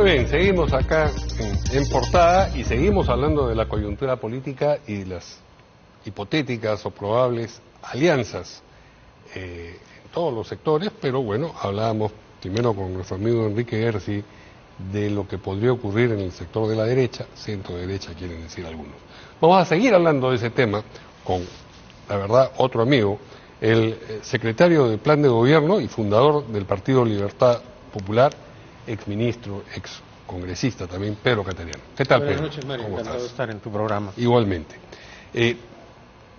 Muy bien, seguimos acá en portada y seguimos hablando de la coyuntura política y de las hipotéticas o probables alianzas en todos los sectores, pero bueno, hablábamos primero con nuestro amigo Enrique Gersi de lo que podría ocurrir en el sector de la derecha, centro derecha quieren decir algunos. Vamos a seguir hablando de ese tema con, la verdad, otro amigo, el secretario del Plan de Gobierno y fundador del Partido Libertad Popular, exministro, excongresista también, Pedro Cateriano. ¿Qué tal, Pedro? Buenas noches, Mario. Encantado de estar en tu programa. Igualmente.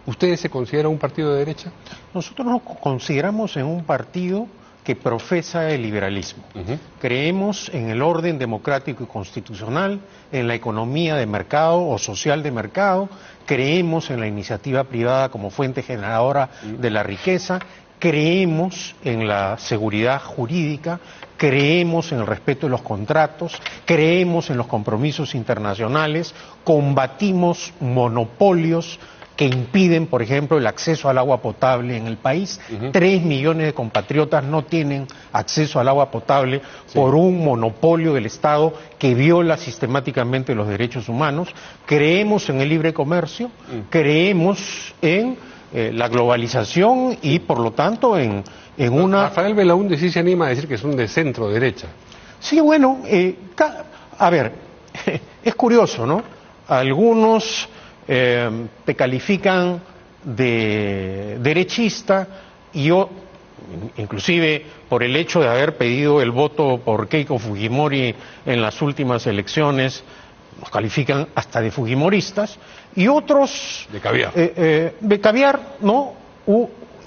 ¿Usted se considera un partido de derecha? Nosotros nos consideramos en un partido que profesa el liberalismo. Creemos en el orden democrático y constitucional, en la economía de mercado o social de mercado, creemos en la iniciativa privada como fuente generadora de la riqueza, creemos en la seguridad jurídica, creemos en el respeto de los contratos, creemos en los compromisos internacionales, combatimos monopolios que impiden, por ejemplo, el acceso al agua potable en el país. 3 millones de compatriotas no tienen acceso al agua potable por un monopolio del Estado que viola sistemáticamente los derechos humanos. Creemos en el libre comercio, creemos en la globalización y, por lo tanto, en una... Rafael Belaúnde sí se anima a decir que es un de centro derecha. Sí, bueno, a ver, es curioso, ¿no? Algunos te califican de derechista y yo, inclusive por el hecho de haber pedido el voto por Keiko Fujimori en las últimas elecciones, nos califican hasta de fujimoristas, y otros... De caviar. De caviar, ¿no?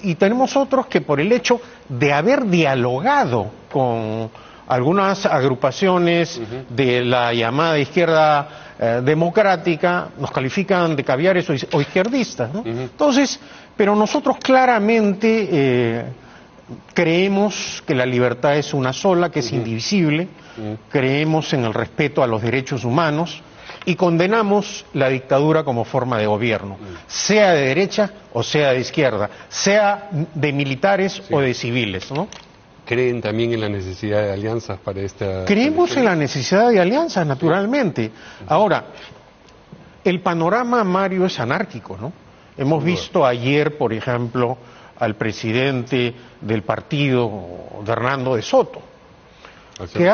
Y tenemos otros que por el hecho de haber dialogado con algunas agrupaciones de la llamada izquierda democrática, nos califican de caviares o izquierdistas, ¿no? Entonces, pero nosotros claramente creemos que la libertad es una sola, que es indivisible, creemos en el respeto a los derechos humanos y condenamos la dictadura como forma de gobierno, sea de derecha o sea de izquierda, sea de militares o de civiles, ¿no? ¿Creen también en la necesidad de alianzas para esta...? Creemos en la necesidad de alianzas, naturalmente. Ahora, el panorama, Mario, es anárquico, ¿no? Hemos visto ayer, por ejemplo, al presidente del partido, Hernando de Soto, que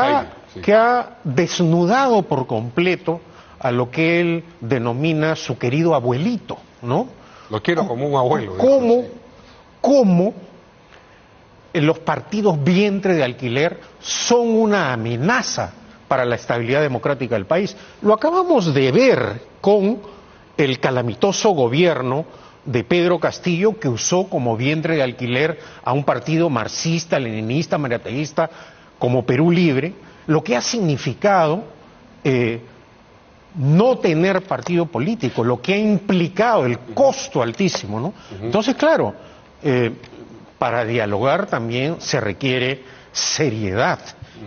ha desnudado por completo a lo que él denomina su querido abuelito, ¿no? Lo quiero como un abuelo. ¿Cómo los partidos vientre de alquiler son una amenaza para la estabilidad democrática del país? Lo acabamos de ver con el calamitoso gobierno de Pedro Castillo, que usó como vientre de alquiler a un partido marxista, leninista, mariateísta como Perú Libre, lo que ha significado no tener partido político, lo que ha implicado el costo altísimo, ¿no? Entonces, claro, para dialogar también se requiere seriedad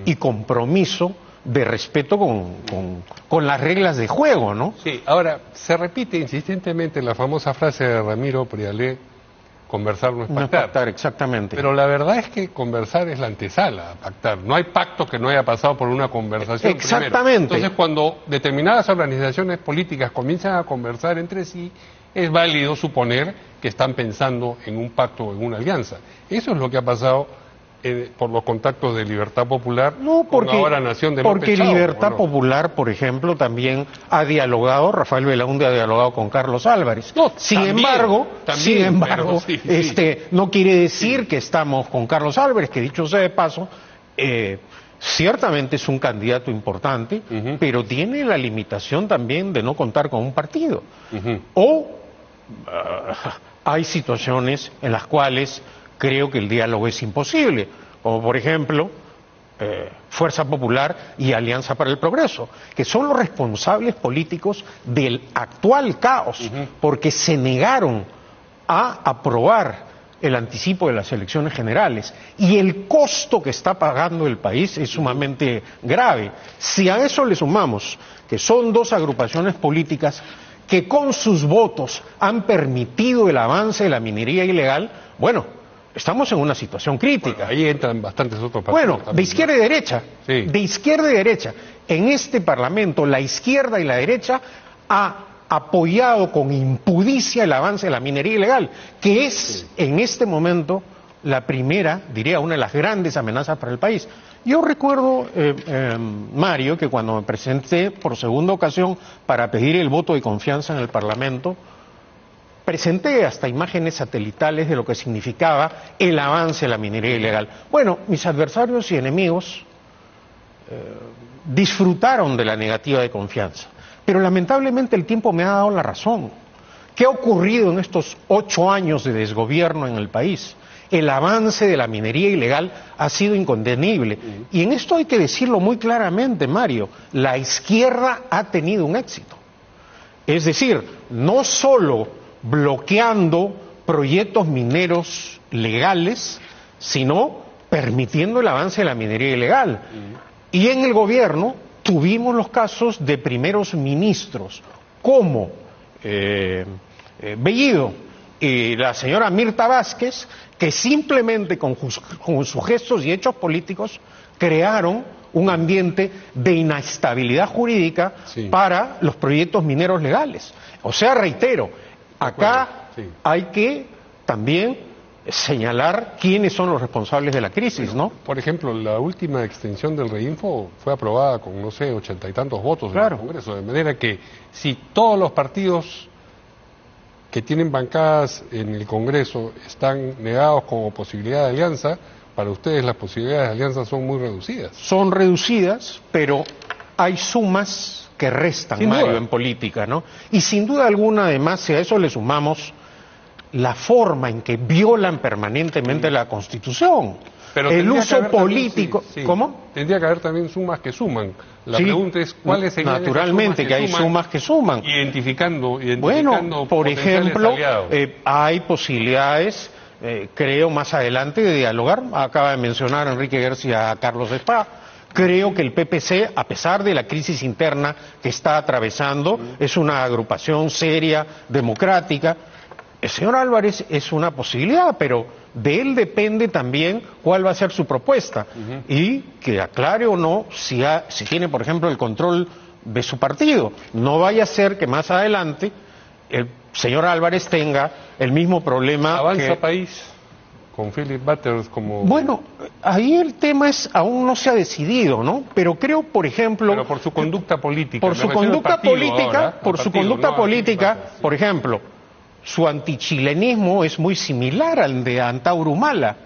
y compromiso de respeto con las reglas de juego, ¿no? Sí, ahora, se repite insistentemente la famosa frase de Ramiro Prialé, conversar no es pactar. No es pactar, exactamente. Pero la verdad es que conversar es la antesala a pactar. No hay pacto que no haya pasado por una conversación. Exactamente. Primero. Entonces, cuando determinadas organizaciones políticas comienzan a conversar entre sí, es válido suponer que están pensando en un pacto o en una alianza. Eso es lo que ha pasado por los contactos de Libertad Popular con ahora Nación de López Chao, Libertad Popular, por ejemplo, también ha dialogado, Rafael Belaúnde ha dialogado con Carlos Álvarez. No, sin embargo, no quiere decir que estamos con Carlos Álvarez, que dicho sea de paso, ciertamente es un candidato importante, pero tiene la limitación también de no contar con un partido. Hay situaciones en las cuales creo que el diálogo es imposible, como por ejemplo Fuerza Popular y Alianza para el Progreso, que son los responsables políticos del actual caos, porque se negaron a aprobar el anticipo de las elecciones generales, y el costo que está pagando el país es sumamente grave. Si a eso le sumamos que son dos agrupaciones políticas que con sus votos han permitido el avance de la minería ilegal, bueno, estamos en una situación crítica. Bueno, ahí entran bastantes otros partidos. Bueno, de izquierda y derecha, de izquierda y derecha. en este Parlamento la izquierda y la derecha ha apoyado con impudicia el avance de la minería ilegal, que es en este momento la primera, diría, una de las grandes amenazas para el país. Yo recuerdo, Mario, que cuando me presenté por segunda ocasión para pedir el voto de confianza en el Parlamento, presenté hasta imágenes satelitales de lo que significaba el avance de la minería ilegal. Bueno, mis adversarios y enemigos disfrutaron de la negativa de confianza, pero lamentablemente el tiempo me ha dado la razón. ¿Qué ha ocurrido en estos 8 años de desgobierno en el país? El avance de la minería ilegal ha sido incontenible. Y en esto hay que decirlo muy claramente, Mario, la izquierda ha tenido un éxito. Es decir, no solo bloqueando proyectos mineros legales, sino permitiendo el avance de la minería ilegal. Y en el gobierno tuvimos los casos de primeros ministros, como Bellido y la señora Mirta Vázquez, que simplemente con sus gestos y hechos políticos crearon un ambiente de inestabilidad jurídica para los proyectos mineros legales. O sea, reitero, acá hay que también señalar quiénes son los responsables de la crisis, ¿no? Por ejemplo, la última extensión del Reinfo fue aprobada con, no sé, 80 y tantos votos en el Congreso, de manera que si todos los partidos que tienen bancadas en el Congreso están negados como posibilidad de alianza, para ustedes las posibilidades de alianza son muy reducidas. Son reducidas, pero hay sumas que restan, Mario, en política, ¿no? Y sin duda alguna, además, si a eso le sumamos la forma en que violan permanentemente la Constitución, pero el uso político... También, ¿Cómo? Tendría que haber también sumas que suman. La pregunta es cuáles serían naturalmente que hay sumas que suman. Identificando bueno, por ejemplo, hay posibilidades, creo, más adelante de dialogar. Acaba de mencionar Enrique García a Carlos Spa. Creo que el PPC, a pesar de la crisis interna que está atravesando, es una agrupación seria, democrática. El señor Álvarez es una posibilidad, pero de él depende también cuál va a ser su propuesta y que aclare o no si tiene, por ejemplo, el control de su partido. No vaya a ser que más adelante el señor Álvarez tenga el mismo problema. ¿Avanza país con Philip Butters como...? Bueno, ahí el tema aún no se ha decidido, ¿no? Pero creo, por ejemplo... Pero por su conducta política. Por su conducta política, por ejemplo... Su antichilenismo es muy similar al de Antauro Humala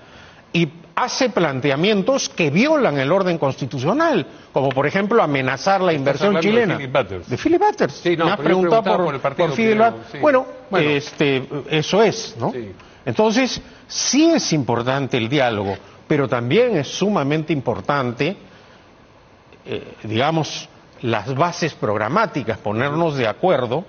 y hace planteamientos que violan el orden constitucional, como por ejemplo amenazar la inversión chilena. De Philip Butters. Sí, me has preguntado por Philip Butters. Bueno, eso es, ¿no? Sí. Entonces, sí es importante el diálogo, pero también es sumamente importante, digamos, las bases programáticas, ponernos de acuerdo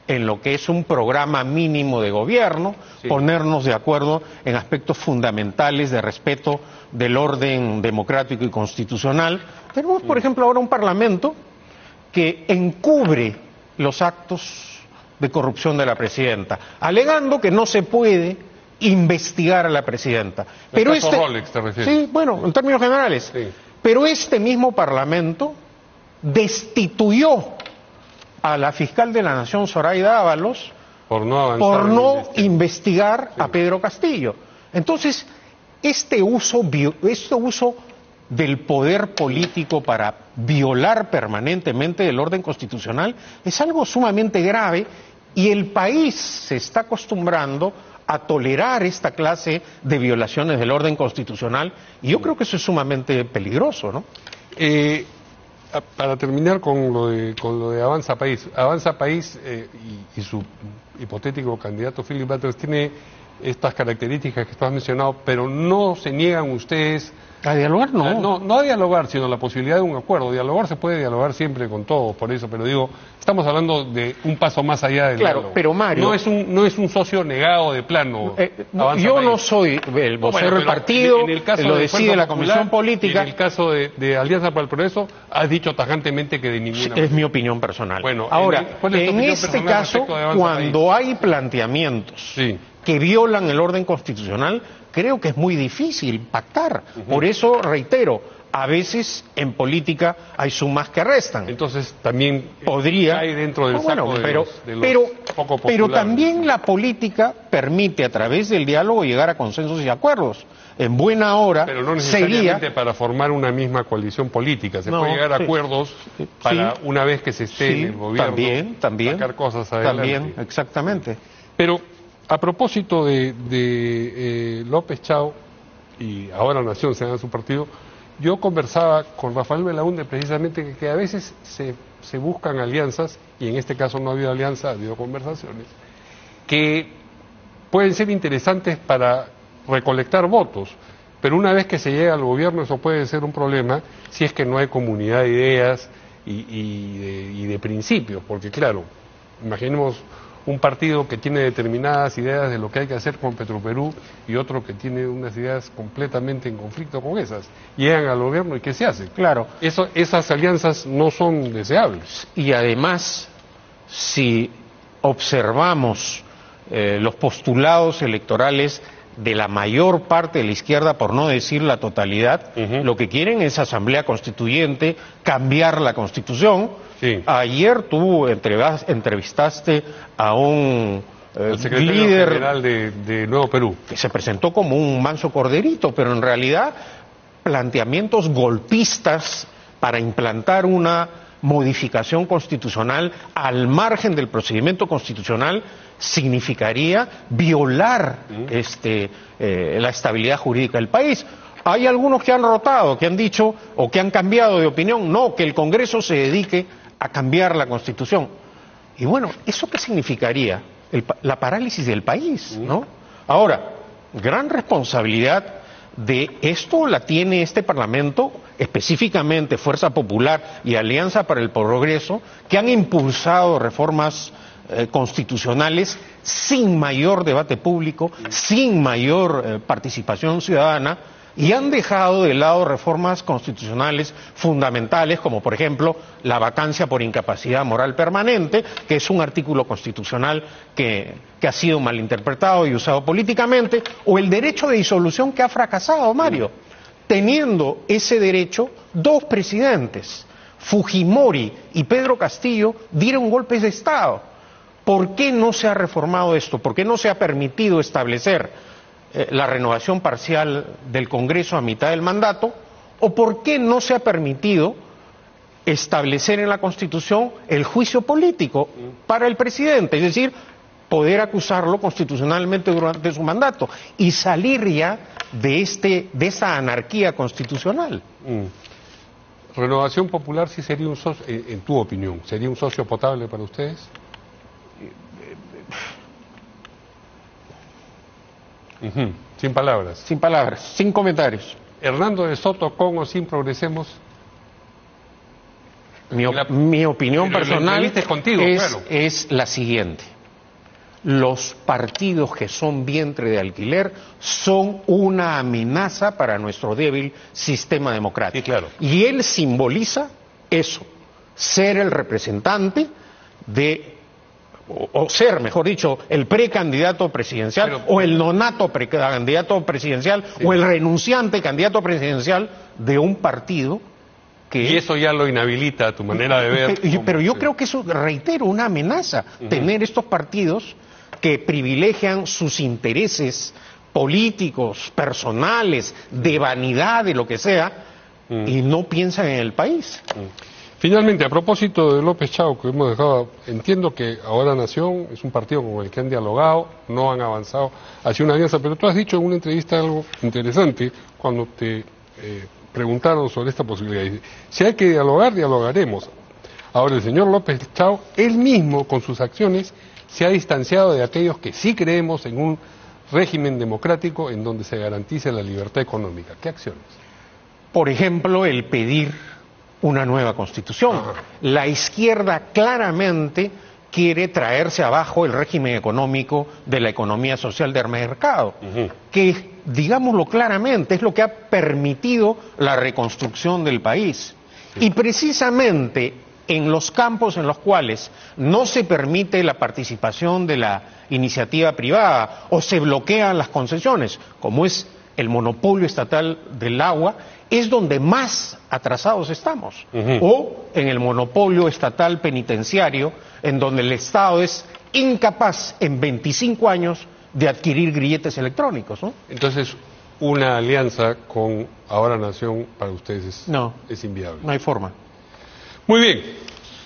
en lo que es un programa mínimo de gobierno, ponernos de acuerdo en aspectos fundamentales de respeto del orden democrático y constitucional. Tenemos, por ejemplo, ahora un Parlamento que encubre los actos de corrupción de la presidenta, alegando que no se puede investigar a la presidenta. Pero Rolex, ¿te refieres? Sí, bueno, en términos generales. Sí. Pero este mismo Parlamento destituyó a la fiscal de la Nación, Zoraida Ábalos, por no investigar a Pedro Castillo. Entonces, este uso del poder político para violar permanentemente el orden constitucional es algo sumamente grave y el país se está acostumbrando a tolerar esta clase de violaciones del orden constitucional y yo creo que eso es sumamente peligroso, ¿no? Para terminar con lo de Avanza País y su hipotético candidato Philip Butters tiene estas características que tú has mencionado, pero no se niegan ustedes a dialogar, no a dialogar, sino la posibilidad de un acuerdo. Dialogar se puede dialogar siempre con todos, por eso, pero digo, estamos hablando de un paso más allá del diálogo. Pero Mario, no es un socio negado de plano. Yo no soy el vocero del partido, lo decide la Comisión Política. En el caso de Alianza para el Progreso, has dicho tajantemente que de ninguna manera. Es mi opinión personal. Bueno, ahora, en este caso, cuando hay planteamientos que violan el orden constitucional, creo que es muy difícil pactar. Por eso, reitero, a veces en política hay sumas que restan. Entonces también podría cae dentro del saco de los poco populares. Pero también la política permite a través del diálogo llegar a consensos y acuerdos. En buena hora pero no necesariamente sería para formar una misma coalición política. Se puede llegar a acuerdos para una vez que se esté en el gobierno sacar cosas adelante. También, exactamente. Pero a propósito de López Chao y ahora Nación, se llama su partido, yo conversaba con Rafael Belaúnde precisamente que a veces se buscan alianzas, y en este caso no ha habido alianza, ha habido conversaciones, que pueden ser interesantes para recolectar votos, pero una vez que se llega al gobierno eso puede ser un problema si es que no hay comunidad de ideas y de principios, porque claro, imaginemos un partido que tiene determinadas ideas de lo que hay que hacer con Petroperú y otro que tiene unas ideas completamente en conflicto con esas. Llegan al gobierno y ¿qué se hace? Claro. Esas alianzas no son deseables. Y además, si observamos los postulados electorales de la mayor parte de la izquierda, por no decir la totalidad, lo que quieren es asamblea constituyente, cambiar la Constitución. Sí. Ayer tú entrevistaste a un el secretario líder general de Nuevo Perú, que se presentó como un manso corderito, pero en realidad planteamientos golpistas para implantar una modificación constitucional al margen del procedimiento constitucional significaría violar la estabilidad jurídica del país. Hay algunos que han rotado, que han dicho o que han cambiado de opinión, no, que el Congreso se dedique a cambiar la Constitución. Y bueno, ¿eso qué significaría? La parálisis del país, ¿no? Ahora, gran responsabilidad de esto la tiene este Parlamento, específicamente Fuerza Popular y Alianza para el Progreso, que han impulsado reformas constitucionales sin mayor debate público, sin mayor participación ciudadana, y han dejado de lado reformas constitucionales fundamentales, como por ejemplo la vacancia por incapacidad moral permanente, que es un artículo constitucional que ha sido malinterpretado y usado políticamente, o el derecho de disolución, que ha fracasado, Mario. Teniendo ese derecho, dos presidentes, Fujimori y Pedro Castillo, dieron golpes de Estado. ¿Por qué no se ha reformado esto? ¿Por qué no se ha permitido establecer la renovación parcial del Congreso a mitad del mandato? ¿O por qué no se ha permitido establecer en la Constitución el juicio político para el presidente? Es decir, poder acusarlo constitucionalmente durante su mandato y salir ya de esa anarquía constitucional. ¿Renovación Popular sí sería un socio, en tu opinión, sería un socio potable para ustedes? Sin palabras. Sin palabras, sin comentarios. Hernando de Soto, con o sin Progresemos. Mi opinión personal contigo, es la siguiente. Los partidos que son vientre de alquiler son una amenaza para nuestro débil sistema democrático. Sí, claro. Y él simboliza eso, ser el representante o ser, mejor dicho, el precandidato presidencial, o el nonato precandidato presidencial, sí, o el renunciante candidato presidencial de un partido que... Y eso ya lo inhabilita a tu manera de ver. Pero yo creo que eso, reitero, una amenaza, tener estos partidos que privilegian sus intereses políticos, personales, de vanidad, de lo que sea, y no piensan en el país. Finalmente, a propósito de López Chao, que hemos dejado, entiendo que ahora Nación es un partido con el que han dialogado, no han avanzado hacia una alianza, pero tú has dicho en una entrevista algo interesante cuando te preguntaron sobre esta posibilidad. Si hay que dialogar, dialogaremos. Ahora, el señor López Chao, él mismo, con sus acciones, se ha distanciado de aquellos que sí creemos en un régimen democrático en donde se garantice la libertad económica. ¿Qué acciones? Por ejemplo, el pedir una nueva constitución. La izquierda claramente quiere traerse abajo el régimen económico de la economía social de mercado, que, digámoslo claramente, es lo que ha permitido la reconstrucción del país. Sí. Y precisamente en los campos en los cuales no se permite la participación de la iniciativa privada o se bloquean las concesiones, como es el monopolio estatal del agua, es donde más atrasados estamos. O en el monopolio estatal penitenciario, en donde el Estado es incapaz en 25 años de adquirir grilletes electrónicos, ¿no? Entonces, una alianza con Ahora Nación para ustedes es inviable. No hay forma. Muy bien,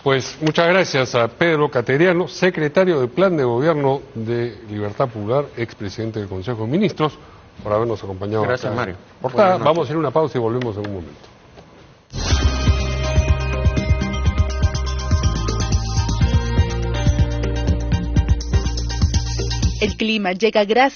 pues muchas gracias a Pedro Cateriano, secretario del Plan de Gobierno de Libertad Popular, expresidente del Consejo de Ministros, por habernos acompañado. Gracias, Mario. Portada. Vamos a ir a una pausa y volvemos en un momento. El clima llega gracias